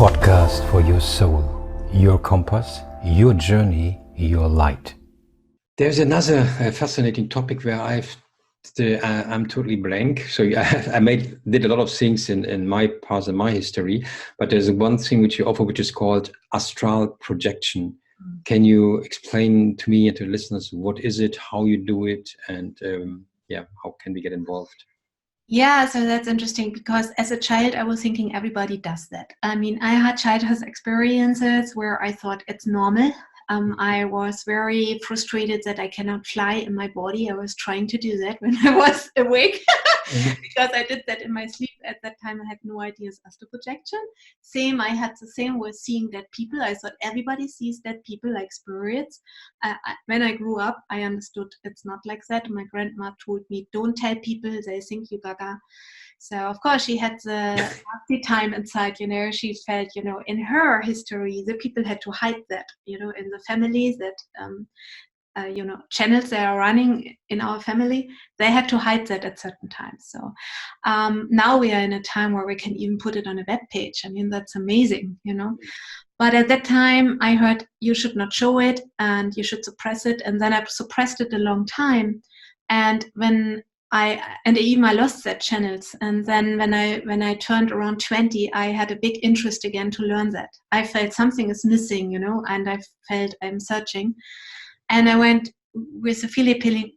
podcast for your soul, your compass, your journey, your light. There's another fascinating topic where I'm totally blank. So I did a lot of things in my past and my history, but there's one thing which you offer, which is called Astral Projection. Can you explain to me and to listeners what is it, how you do it, and how can we get involved? Yeah, so that's interesting because as a child, I was thinking everybody does that. I mean, I had childhood experiences where I thought it's normal. I was very frustrated that I cannot fly in my body. I was trying to do that when I was awake because I did that in my sleep. At that time, I had no idea it's astral projection. I had the same with seeing dead people. I thought everybody sees dead people like spirits. When I grew up, I understood it's not like that. My grandma told me, don't tell people, they think you gaga. So, of course, she had the nasty time inside, she felt, in her history, the people had to hide that, in the families that, channels that are running in our family, they had to hide that at certain times. So now we are in a time where we can even put it on a web page. I mean, that's amazing, But at that time, I heard you should not show it and you should suppress it. And then I suppressed it a long time. And I lost that channels. And then when I turned around 20, I had a big interest again to learn that. I felt something is missing, and I felt I'm searching. And I went with a Philippinic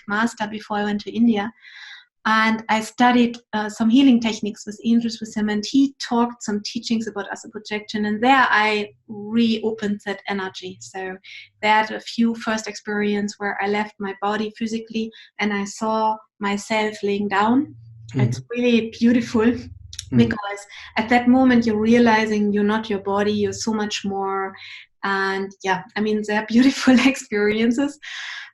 master before I went to India. And I studied some healing techniques with angels with him, and he talked some teachings about astral projection, and there I reopened that energy. So there had a few first experience where I left my body physically and I saw myself laying down. Mm-hmm. It's really beautiful because at that moment you're realizing you're not your body, you're so much more. And they're beautiful experiences.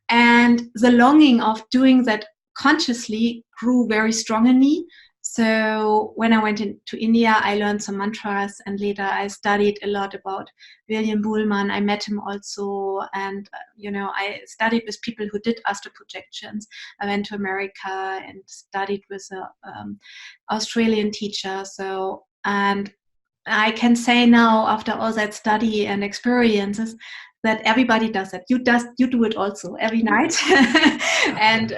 And the longing of doing that consciously grew very strong in me. So when I went into India, I learned some mantras, and later I studied a lot about William Buhlmann. I met him also, and I studied with people who did astral projections. I went to America and studied with an Australian teacher. And I can say now, after all that study and experiences, that everybody does that. You do it also every night. And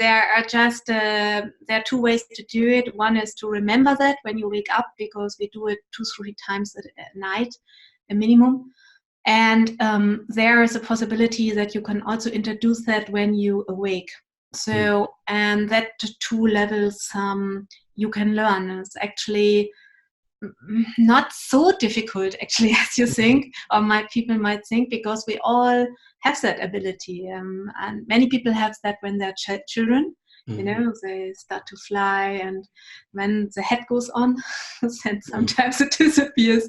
there are two ways to do it. One is to remember that when you wake up, because we do it 2-3 times at night, a minimum. And there is a possibility that you can also introduce that when you awake. So, and that 2 levels you can learn. It's actually not so difficult, actually, as you think, or people might think, because we all have that ability, and many people have that when they're children. They start to fly, and when the head goes on, then sometimes it disappears.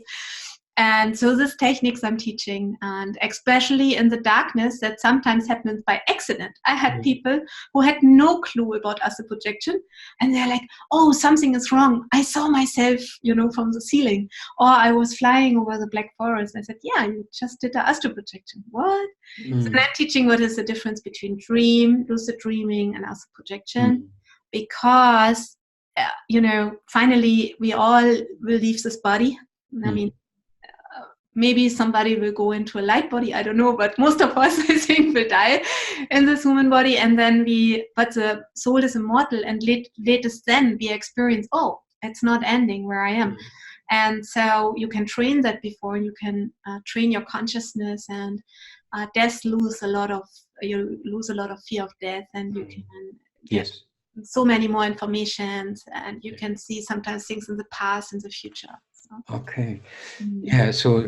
And so these techniques I'm teaching, and especially in the darkness, that sometimes happens by accident. I had people who had no clue about astral projection, and they're like, oh, something is wrong. I saw myself, from the ceiling, or I was flying over the Black Forest. I said, yeah, you just did the astral projection. What? So I'm teaching what is the difference between lucid dreaming, and astral projection, because, finally we all will leave this body. I mean, maybe somebody will go into a light body, I don't know, but most of us, I think, will die in this human body. And then but the soul is immortal, and latest then we experience, oh, it's not ending where I am. And so you can train that before, you can train your consciousness, and you lose a lot of fear of death, and you can get so many more information, and you can see sometimes things in the past and the future. Okay. Yeah, so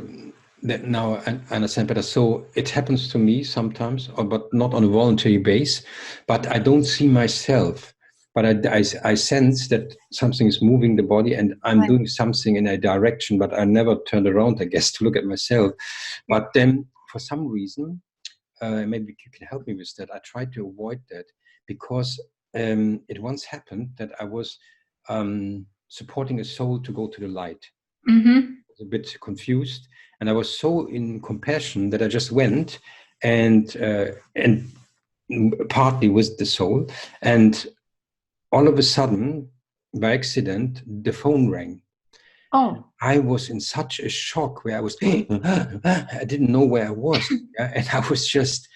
that now I understand better. So it happens to me sometimes, but not on a voluntary base, but I don't see myself, but I sense that something is moving the body, and I'm doing something in a direction, but I never turned around, I guess, to look at myself. But then for some reason, maybe you can help me with that, I tried to avoid that, because it once happened that I was supporting a soul to go to the light. I was a bit confused, and I was so in compassion that I just went and partly with the soul, and all of a sudden, by accident, the phone rang, Oh. I was in such a shock where I was, I didn't know where I was. Yeah? And I was just,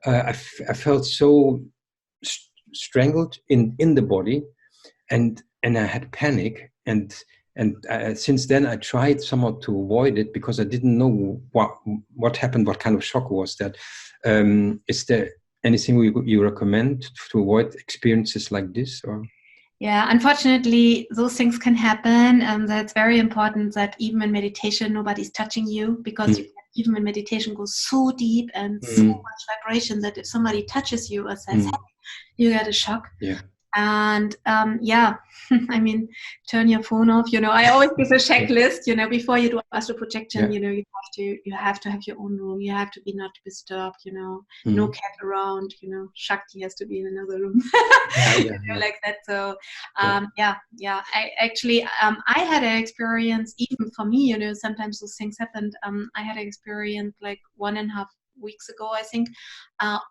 I felt so strangled in the body, and I had panic. And since then I tried somehow to avoid it, because I didn't know what happened, what kind of shock was that. Is there anything you recommend to avoid experiences like this? Or Yeah, unfortunately, those things can happen, and that's very important that even in meditation, nobody's touching you, because you can, even in meditation, go so deep and so much vibration that if somebody touches you or says, hey, you get a shock. Yeah. And yeah, I mean, turn your phone off. I always give a checklist. Before you do astral projection, you have to have your own room. You have to be not disturbed. No cat around. Shakti has to be in another room. Like that. So yeah. I actually I had an experience, even for me. Sometimes those things happened. I had an experience like 1.5 weeks ago, I think,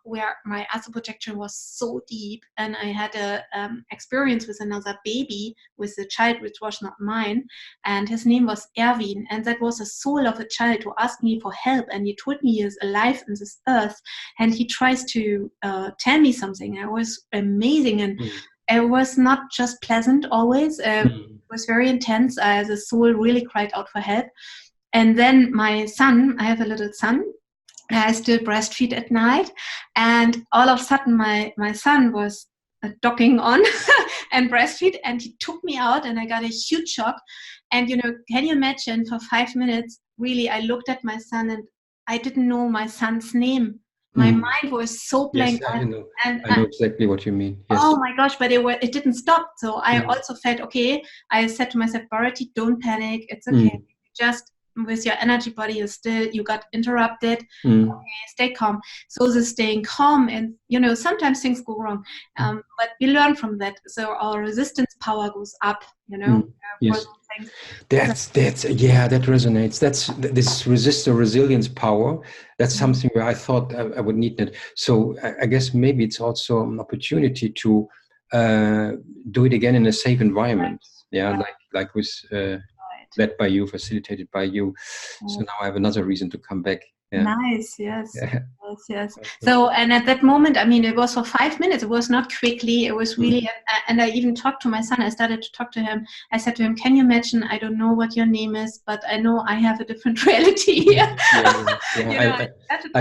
where my astral projection was so deep, and I had a experience with another baby, with a child which was not mine, and his name was Erwin, and that was a soul of a child who asked me for help, and he told me he is alive in this earth, and he tries to tell me something. It was amazing, and it was not just pleasant always. It was very intense. The soul really cried out for help. And then my son, I have a little son, I still breastfeed at night, and all of a sudden my son was docking on and breastfeed, and he took me out, and I got a huge shock. And can you imagine, for 5 minutes, really, I looked at my son and I didn't know my son's name. My mind was so blank. Yes, I know. And I know exactly what you mean. Yes. Oh my gosh, but it didn't stop. So I also felt, okay, I said to myself, Bharati, don't panic. It's okay. Just with your energy body, you got interrupted. Okay, stay calm. So the staying calm, and sometimes things go wrong, but we learn from that. So our resistance power goes up. Yes. That resonates. That's this resilience power. That's something where I thought I would need it. So I guess maybe it's also an opportunity to do it again in a safe environment. Like with led by you, facilitated by you. So now I have another reason to come back. Yeah. Nice. Yes. Yes. So, and at that moment, I mean, it was for 5 minutes. It was not quickly. It was really, and I even talked to my son. I started to talk to him. I said to him, can you imagine, I don't know what your name is, but I know I have a different reality here. I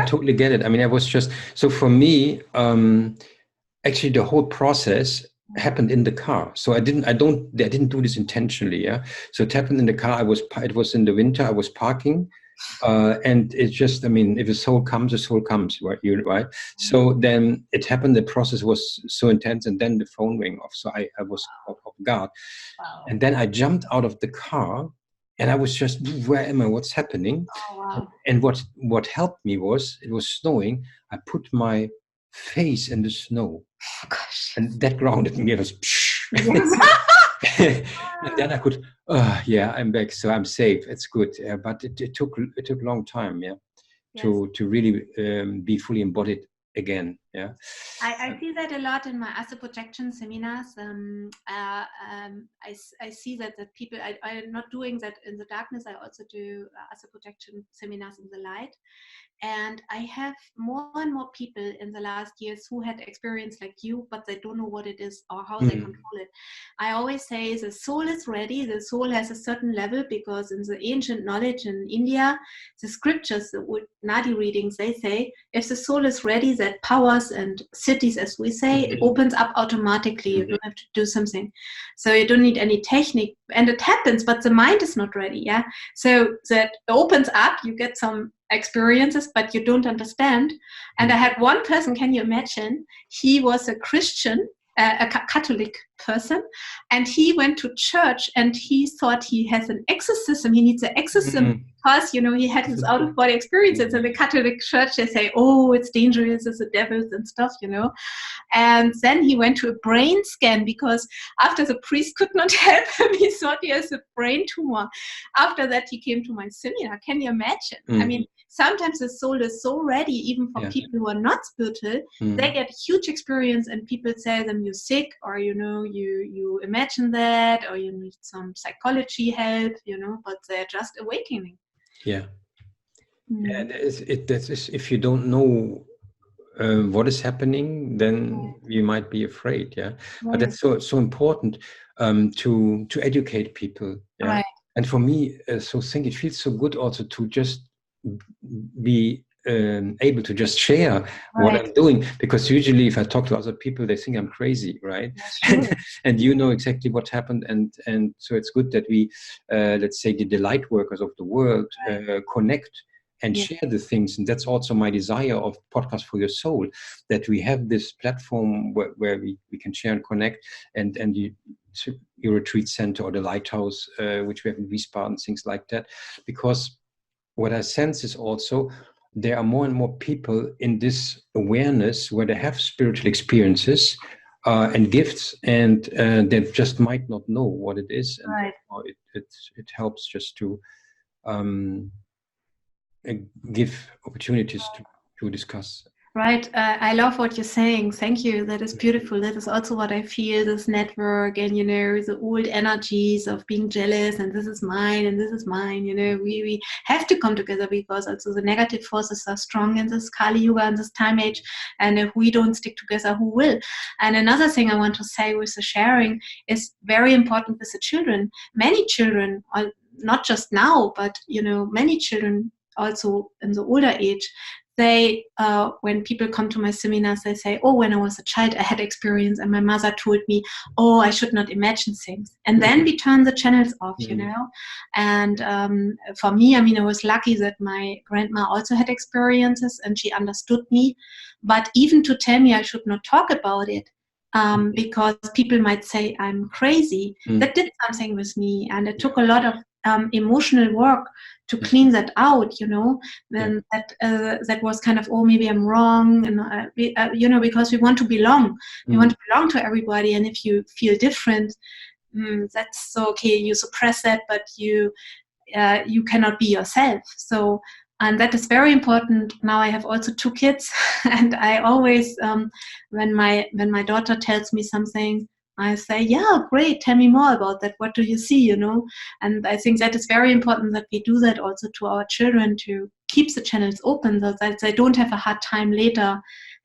totally get it. I mean, I was just, so for me, actually the whole process happened in the car. So I didn't do this intentionally. Yeah. So it happened in the car. It was in the winter. I was parking. And it's just, I mean, if a soul comes, right? So then it happened, the process was so intense, and then the phone rang off. So I was off guard. Wow. And then I jumped out of the car, and I was just, where am I? What's happening? Oh, wow. And what helped me was, it was snowing. I put my face in the snow. Oh, gosh. And that grounded me. It was, and then I could, I'm back, so I'm safe. It's good, but it took a long time, to really be fully embodied again. Yeah, I see that a lot in my astral projection seminars. I see that people. I'm not doing that in the darkness. I also do astral projection seminars in the light. And I have more and more people in the last years who had experience like you, but they don't know what it is or how they control it. I always say the soul is ready. The soul has a certain level, because in the ancient knowledge in India, the scriptures, the Nadi readings, they say, if the soul is ready, that powers and cities, as we say, it opens up automatically. You don't have to do something. So you don't need any technique. And it happens, but the mind is not ready. Yeah. So that opens up, you get some experiences, but you don't understand. And I had one person, can you imagine? He was a Christian, a Catholic person, and he went to church, and he thought he has an exorcism. He needs an exorcism because, he had his out-of-body experiences. And the Catholic Church, they say, oh, it's dangerous, it's the devils and stuff, And then he went to a brain scan, because after the priest could not help him, he thought he has a brain tumor. After that, he came to my seminar. Can you imagine? I mean, sometimes the soul is so ready, even for people who are not spiritual, they get huge experience, and people say them, you're sick, or, you you imagine that, or you need some psychology help, but they're just awakening. Yeah. Yeah, if you don't know what is happening, then you might be afraid. Yeah, right. But that's so important to educate people. Yeah, right. And for me, so think it feels so good also to just be able to just share what I'm doing, because usually if I talk to other people, they think I'm crazy, right? Sure. And you know exactly what happened, and so it's good that we, let's say, the light workers of the world connect and share the things. And that's also my desire of Podcast for Your Soul, that we have this platform where we can share and connect, and your retreat center or the lighthouse, which we have in Wiesbaden, things like that. Because what I sense is also there are more and more people in this awareness where they have spiritual experiences and gifts, and they just might not know what it is, and it helps just to give opportunities to discuss. Right. I love what you're saying. Thank you. That is beautiful. That is also what I feel, this network and, the old energies of being jealous and this is mine and this is mine. We have to come together, because also the negative forces are strong in this Kali Yuga and this time age. And if we don't stick together, who will? And another thing I want to say with the sharing is very important with the children. Many children, not just now, but, many children also in the older age, they, when people come to my seminars, they say, oh, when I was a child, I had experience and my mother told me, oh, I should not imagine things. And then we turn the channels off, And for me, I was lucky that my grandma also had experiences and she understood me. But even to tell me I should not talk about it, because people might say I'm crazy, that did something with me. And it took a lot of emotional work to clean that out, and that was kind of, oh, maybe I'm wrong, and because we want to belong. We want to belong to everybody, and if you feel different, that's okay. You suppress that, but you cannot be yourself. So, and that is very important. Now I have also 2 kids, and I always, when my daughter tells me something, I say, yeah, great, tell me more about that. What do you see, And I think that is very important that we do that also to our children, to keep the channels open, so that they don't have a hard time later,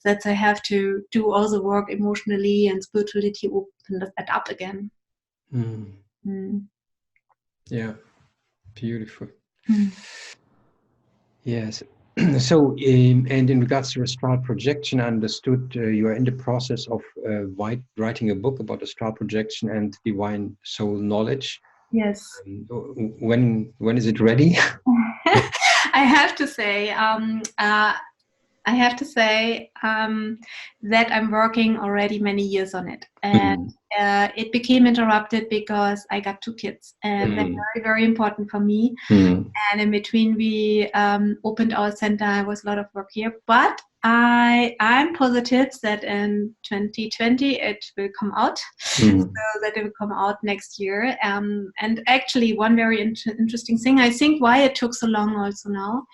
that they have to do all the work emotionally and spirituality, open that up again. Yeah, beautiful. Yes. So, and in regards to astral projection, I understood you are in the process of writing a book about astral projection and divine soul knowledge. Yes. When is it ready? I have to say, that I'm working already many years on it, and it became interrupted because I got 2 kids, and they're very, very important for me. And in between, we opened our center. There was a lot of work here, but I'm positive that in 2020 it will come out, so that it will come out next year. And actually, one very interesting thing, I think, why it took so long also now,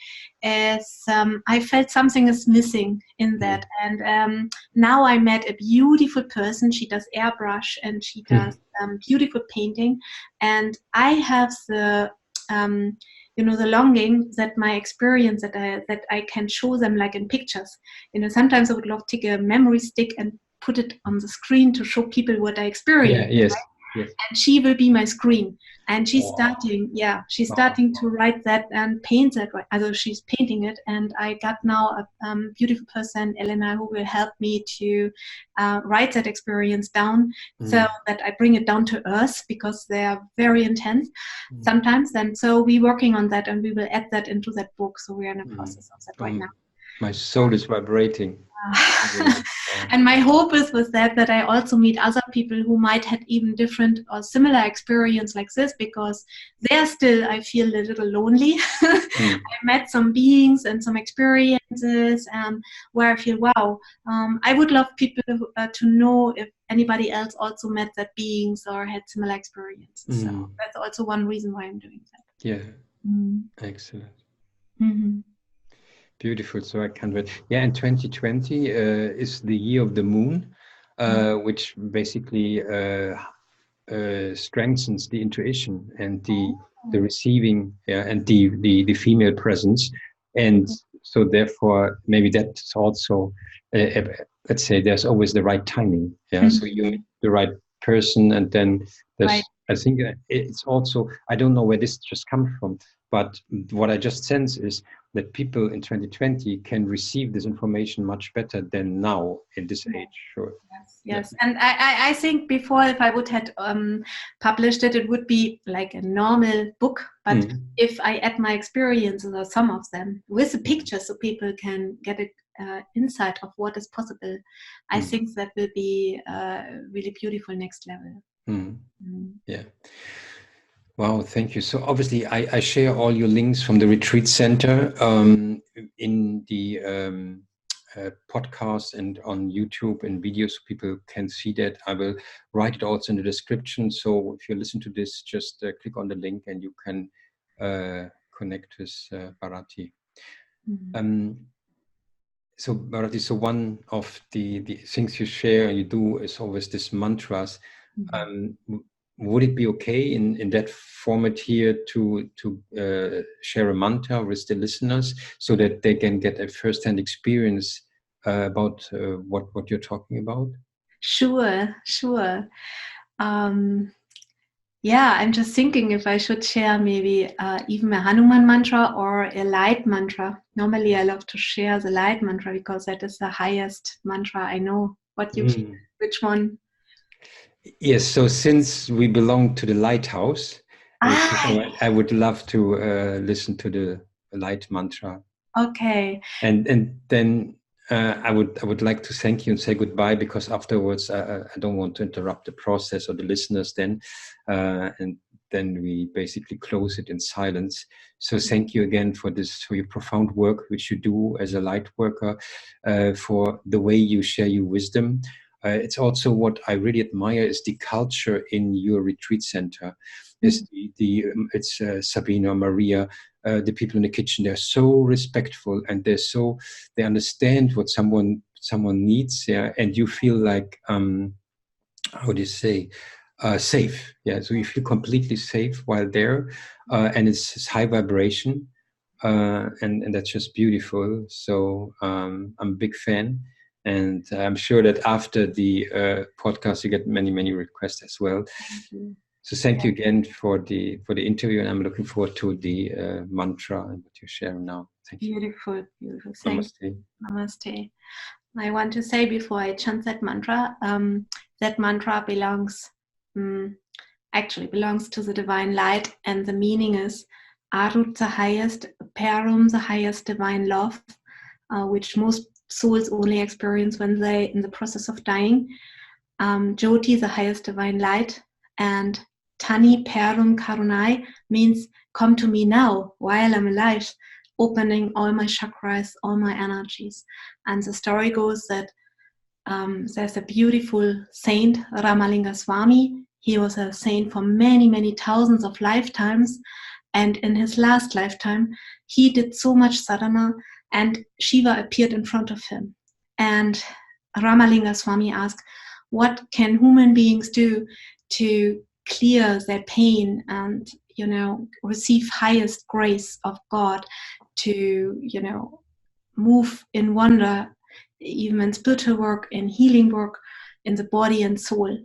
is I felt something is missing in that. And now I met a beautiful person. She does airbrush and she does beautiful painting, and I have the the longing that my experience, that I can show them like in pictures. Sometimes I would love to take a memory stick and put it on the screen to show people what I experienced. Yes. And she will be my screen. And she's starting to write that and paint that. Also she's painting it, and I got now a beautiful person, Elena, who will help me to write that experience down, so that I bring it down to earth, because they are very intense sometimes. And so we're working on that, and we will add that into that book. So we are in the process of that right now. My soul is vibrating. And my hope is with that I also meet other people who might have even different or similar experience like this, because they're still, I feel, a little lonely. I met some beings and some experiences where I feel, wow, I would love people to know if anybody else also met that beings or had similar experiences. So that's also one reason why I'm doing that. Yeah. Excellent. Beautiful. So I can't wait. Yeah, and 2020 is the year of the moon. which basically strengthens the intuition and the receiving, and the female presence. And so therefore maybe that's also let's say there's always the right timing. So you meet the right person, and then there's I think it's also, I don't know where this just comes from, but what I just sense is that people in 2020 can receive this information much better than now in this age. Sure. Yes. And I think before, if I would have published it, it would be like a normal book. But if I add my experiences or some of them with the pictures, so people can get an insight of what is possible, I think that will be really beautiful next level. Yeah. Wow, thank you. So obviously I share all your links from the retreat center in the podcast and on YouTube and videos, so people can see that. I will write it also in the description. So if you listen to this, just click on the link and you can connect with Bharati. So Bharati, so one of the things you share and you do is always this mantras. Would it be okay in that format here to share a mantra with the listeners so that they can get a first-hand experience about what you're talking about? Sure. Yeah, I'm just thinking if I should share maybe even a Hanuman mantra or a light mantra. Normally I love to share the light mantra because that is the highest mantra I know. What you feel, which one? Yes, so since we belong to the lighthouse, I would love to listen to the light mantra. Okay. And then I would like to thank you and say goodbye, because afterwards I don't want to interrupt the process or the listeners then, and then we basically close it in silence. So thank you again for your profound work which you do as a light worker, for the way you share your wisdom. It's also what I really admire is the culture in your retreat center. Is it's Sabina, Maria, the people in the kitchen. They're so respectful, and they understand what someone needs. Yeah, and you feel like how do you say, safe. Yeah, so you feel completely safe while there, and it's high vibration, and that's just beautiful. So I'm a big fan. And I'm sure that after the podcast, you get many requests as well. So thank you again for the interview, and I'm looking forward to the mantra and what you're sharing now. Thank you. Beautiful. Namaste. I want to say before I chant that mantra actually belongs to the divine light, and the meaning is Arut, the highest, Parum, the highest divine love, which most souls only experience when they in the process of dying. Jyoti, the highest divine light, and Tani Parum Karunai means come to me now while I'm alive, opening all my chakras, all my energies. And the story goes that there's a beautiful saint, Ramalinga Swami. He was a saint for many thousands of lifetimes. And in his last lifetime, he did so much sadhana, and Shiva appeared in front of him. And Ramalinga Swami asked, what can human beings do to clear their pain and, receive highest grace of God, to, move in wonder, even in spiritual work, in healing work, in the body and soul.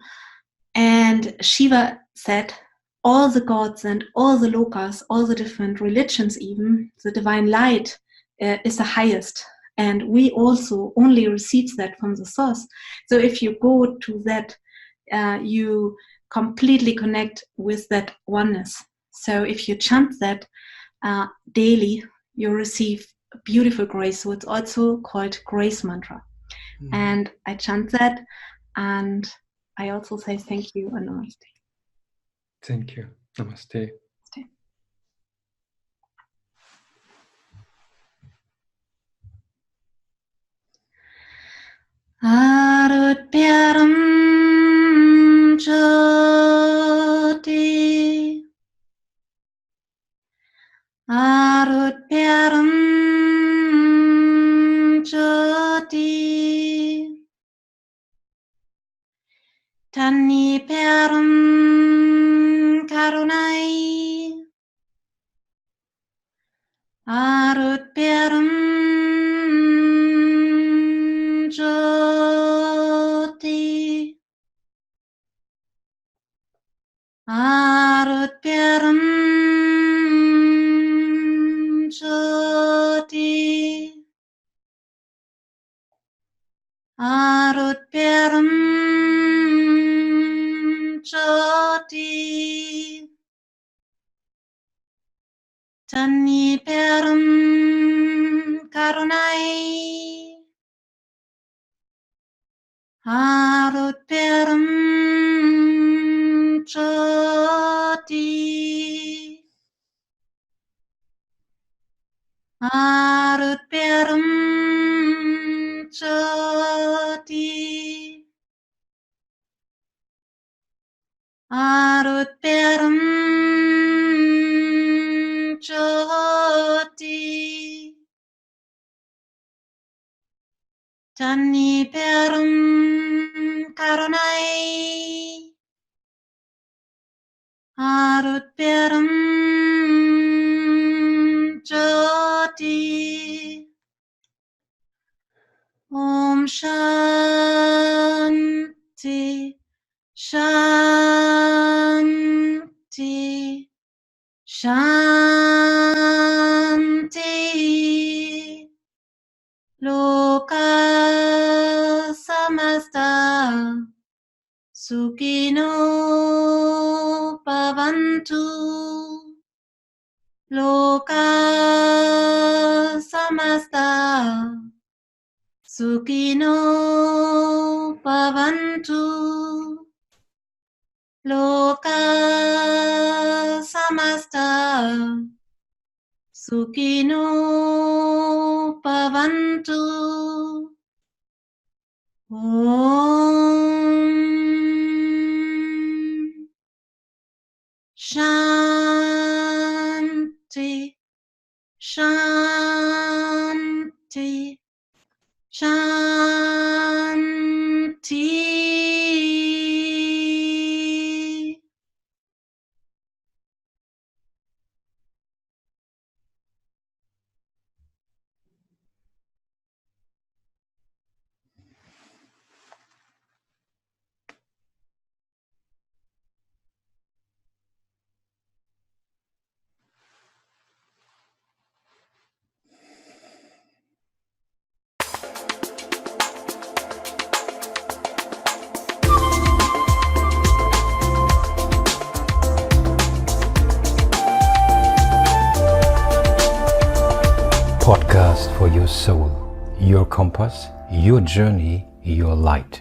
And Shiva said, all the gods and all the lokas, all the different religions, even the divine light is the highest. And we also only receive that from the source. So if you go to that, you completely connect with that oneness. So if you chant that daily, you receive beautiful grace. So it's also called grace mantra. And I chant that, and I also say thank you and namaste. Thank you. Namaste. Arut Pyaram Jyoti, Arut Pyaram Jyoti, Taniperum karunai arutperum joti arutperum joti arutperum joti Taniperum karunai arutperum joti arutperum joti arutperum joti Taniperum karunai arutperum joti Om Shanti Shanti Shanti Loka samasta Sukhino bhavantu Loka samasta Sukhino bhavantu Loka samasta Sukhino bhavantu Om Shanti Shanti Shanti Podcast for your soul, your compass, your journey, your light.